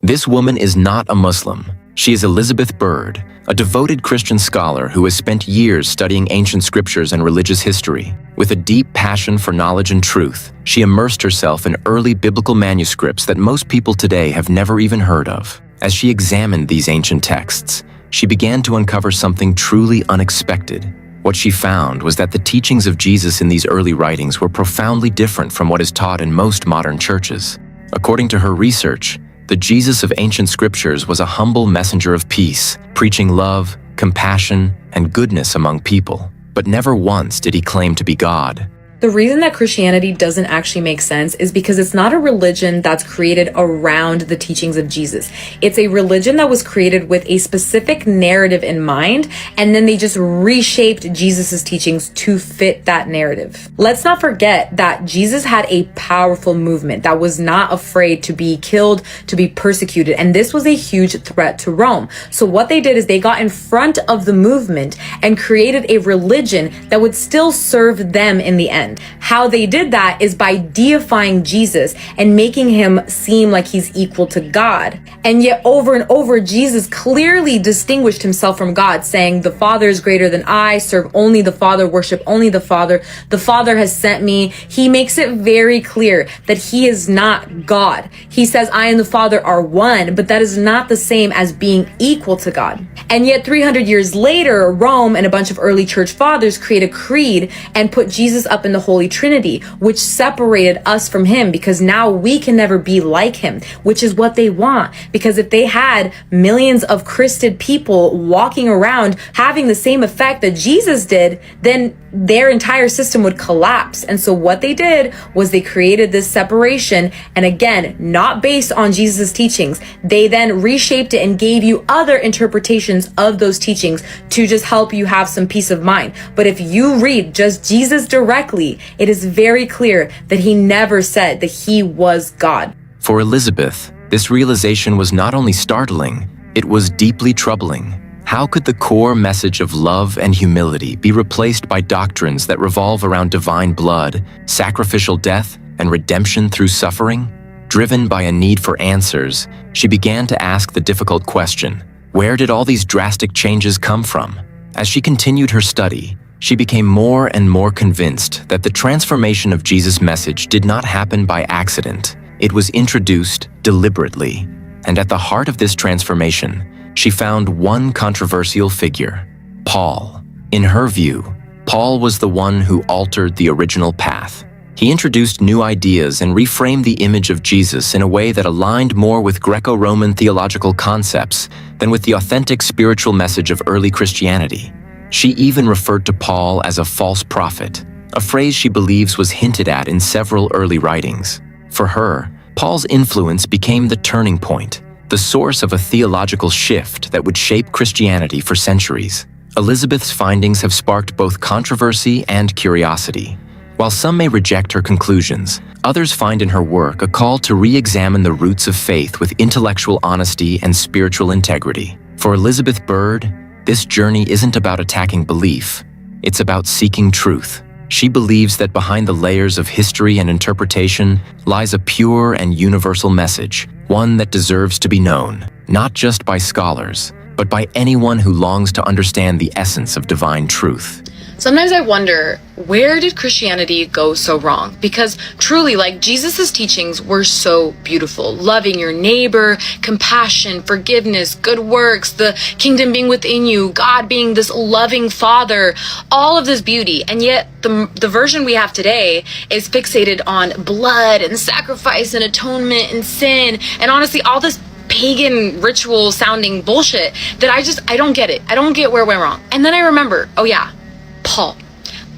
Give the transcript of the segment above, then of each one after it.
This woman is not a Muslim. She is Elizabeth Bird, a devoted Christian scholar who has spent years studying ancient scriptures and religious history. With a deep passion for knowledge and truth, she immersed herself in early biblical manuscripts that most people today have never even heard of. As she examined these ancient texts, she began to uncover something truly unexpected. What she found was that the teachings of Jesus in these early writings were profoundly different from what is taught in most modern churches. According to her research, the Jesus of ancient scriptures was a humble messenger of peace, preaching love, compassion, and goodness among people. But never once did he claim to be God. The reason that Christianity doesn't actually make sense is because it's not a religion that's created around the teachings of Jesus. It's a religion that was created with a specific narrative in mind, and then they just reshaped Jesus's teachings to fit that narrative. Let's not forget that Jesus had a powerful movement that was not afraid to be killed, to be persecuted, and this was a huge threat to Rome. So what they did is they got in front of the movement and created a religion that would still serve them in the end. How they did that is by deifying Jesus and making him seem like he's equal to God. And yet over and over, Jesus clearly distinguished himself from God, saying, "The Father is greater than I, serve only the Father, worship only the Father has sent me." He makes it very clear that he is not God. He says, "I and the Father are one," but that is not the same as being equal to God. And yet 300 years later, Rome and a bunch of early church fathers create a creed and put Jesus up in the Holy Trinity, which separated us from him, because now we can never be like him, which is what they want. Because if they had millions of Christed people walking around having the same effect that Jesus did, then their entire system would collapse. And so what they did was they created this separation, and again, not based on Jesus' teachings. They then reshaped it and gave you other interpretations of those teachings to just help you have some peace of mind. But if you read just Jesus directly, it is very clear that he never said that he was God. For Elizabeth, this realization was not only startling, it was deeply troubling. How could the core message of love and humility be replaced by doctrines that revolve around divine blood, sacrificial death, and redemption through suffering? Driven by a need for answers, she began to ask the difficult question, where did all these drastic changes come from? As she continued her study, she became more and more convinced that the transformation of Jesus' message did not happen by accident. It was introduced deliberately. And at the heart of this transformation, she found one controversial figure, Paul. In her view, Paul was the one who altered the original path. He introduced new ideas and reframed the image of Jesus in a way that aligned more with Greco-Roman theological concepts than with the authentic spiritual message of early Christianity. She even referred to Paul as a false prophet, a phrase she believes was hinted at in several early writings. For her, Paul's influence became the turning point, the source of a theological shift that would shape Christianity for centuries. Elizabeth's findings have sparked both controversy and curiosity. While some may reject her conclusions, others find in her work a call to re-examine the roots of faith with intellectual honesty and spiritual integrity. For Elizabeth Bird, this journey isn't about attacking belief, it's about seeking truth. She believes that behind the layers of history and interpretation lies a pure and universal message, one that deserves to be known, not just by scholars, but by anyone who longs to understand the essence of divine truth. Sometimes I wonder, where did Christianity go so wrong? Because truly, Jesus's teachings were so beautiful. Loving your neighbor, compassion, forgiveness, good works, the kingdom being within you, God being this loving father, all of this beauty. And yet the version we have today is fixated on blood and sacrifice and atonement and sin. And honestly, all this pagan ritual sounding bullshit that I don't get it. I don't get where it went wrong. And then I remember, oh yeah,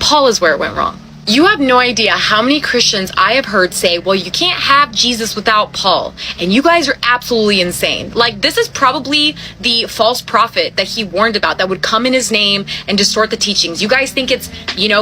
Paul is where it went wrong. You have no idea how many Christians I have heard say, well, you can't have Jesus without Paul. And you guys are absolutely insane. This is probably the false prophet that he warned about that would come in his name and distort the teachings. You guys think it's,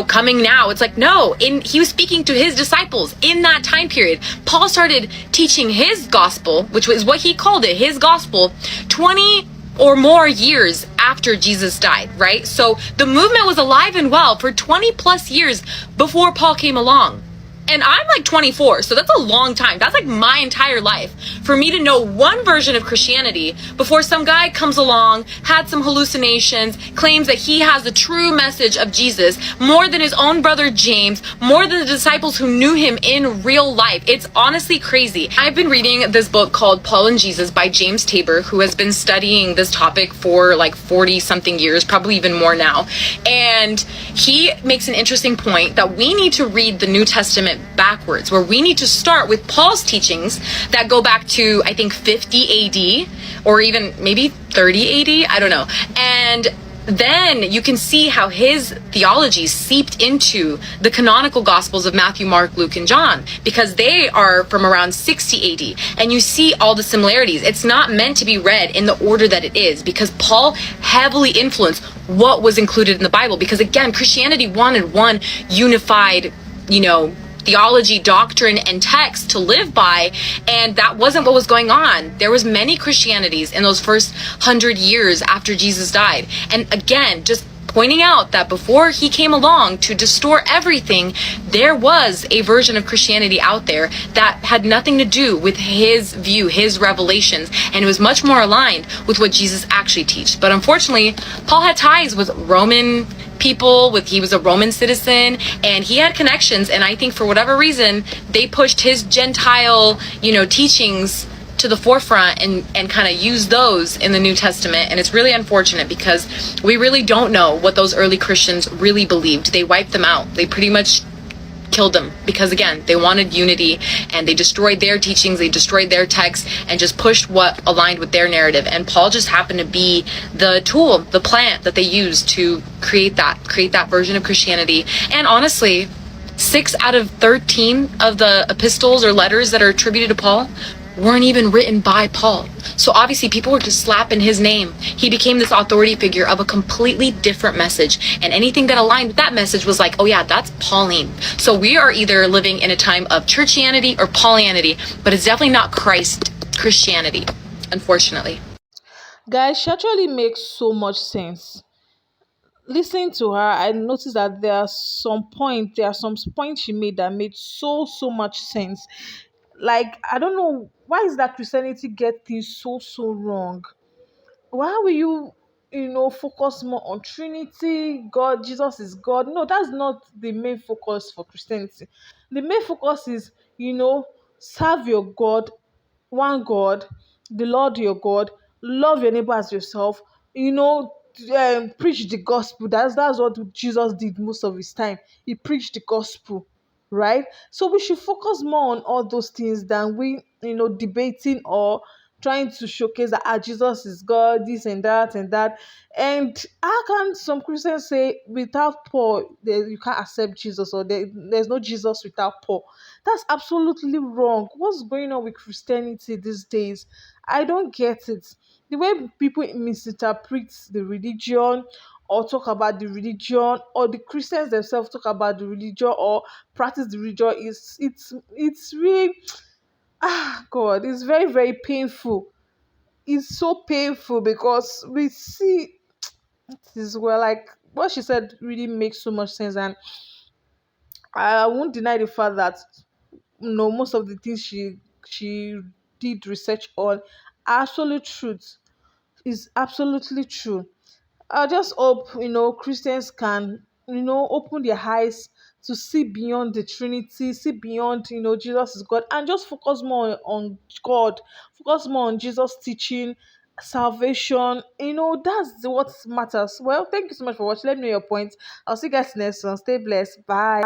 coming now. It's no, he was speaking to his disciples in that time period. Paul started teaching his gospel, which was what he called it, his gospel, 20 or more years after Jesus died, right? So the movement was alive and well for 20 plus years before Paul came along. And I'm like 24, so that's a long time. That's like my entire life for me to know one version of Christianity before some guy comes along, had some hallucinations, claims that he has the true message of Jesus more than his own brother James, more than the disciples who knew him in real life. It's honestly crazy. I've been reading this book called Paul and Jesus by James Tabor, who has been studying this topic for like 40 something years, probably even more now. And he makes an interesting point that we need to read the New Testament backwards, where we need to start with Paul's teachings that go back to, I think, 50 AD or even maybe 30 AD. I don't know. And then you can see how his theology seeped into the canonical gospels of Matthew, Mark, Luke, and John, because they are from around 60 AD. And you see all the similarities. It's not meant to be read in the order that it is, because Paul heavily influenced what was included in the Bible. Because again, Christianity wanted one unified, theology, doctrine, and text to live by, and that wasn't what was going on. There was many Christianities in those first 100 years after Jesus died. And again, just pointing out that before he came along to distort everything, there was a version of Christianity out there that had nothing to do with his view, his revelations, and it was much more aligned with what Jesus actually taught. But unfortunately, Paul had ties with Roman people, he was a Roman citizen, and he had connections, and I think for whatever reason they pushed his Gentile teachings to the forefront and kind of used those in the New Testament. And it's really unfortunate because we really don't know what those early Christians really believed. They wiped them out. They pretty much killed them because, again, they wanted unity, and they destroyed their teachings, they destroyed their texts, and just pushed what aligned with their narrative. And Paul just happened to be the tool, the plant that they used to create that version of Christianity. And honestly, 6 out of 13 of the epistles or letters that are attributed to Paul weren't even written by Paul. So obviously people were just slapping his name. He became this authority figure of a completely different message, and anything that aligned with that message was like, oh yeah, that's Pauline. So we are either living in a time of churchianity or Paulianity, but it's definitely not Christianity, unfortunately. Guys, she actually makes so much sense. Listening to her, I noticed that there are some points she made that made so much sense. Like, I don't know, why is that Christianity get things so wrong? Why will you focus more on Trinity, God, Jesus is God? No, that's not the main focus for Christianity. The main focus is, serve your God, one God, the Lord your God, love your neighbor as yourself, you know, preach the gospel. That's what Jesus did most of his time. He preached the gospel, right? So we should focus more on all those things than we, debating or trying to showcase that Jesus is God, this and that and that. And how can some Christians say without Paul you can't accept Jesus, or there's no Jesus without Paul? That's absolutely wrong. What's going on with Christianity these days? I don't get it. The way people misinterpret the religion or talk about the religion, or the Christians themselves talk about the religion or practice the religion, is it's really God, it's very painful. It's so painful because we see this, well, like what she said really makes so much sense. And I won't deny the fact that most of the things she did research on are absolute truth, is absolutely true. I just hope Christians can open their eyes to see beyond the Trinity, see beyond Jesus is God, and just focus more on God, focus more on Jesus teaching, salvation. That's what matters. Well, thank you so much for watching. Let me know your points. I'll see you guys next one. Stay blessed. Bye.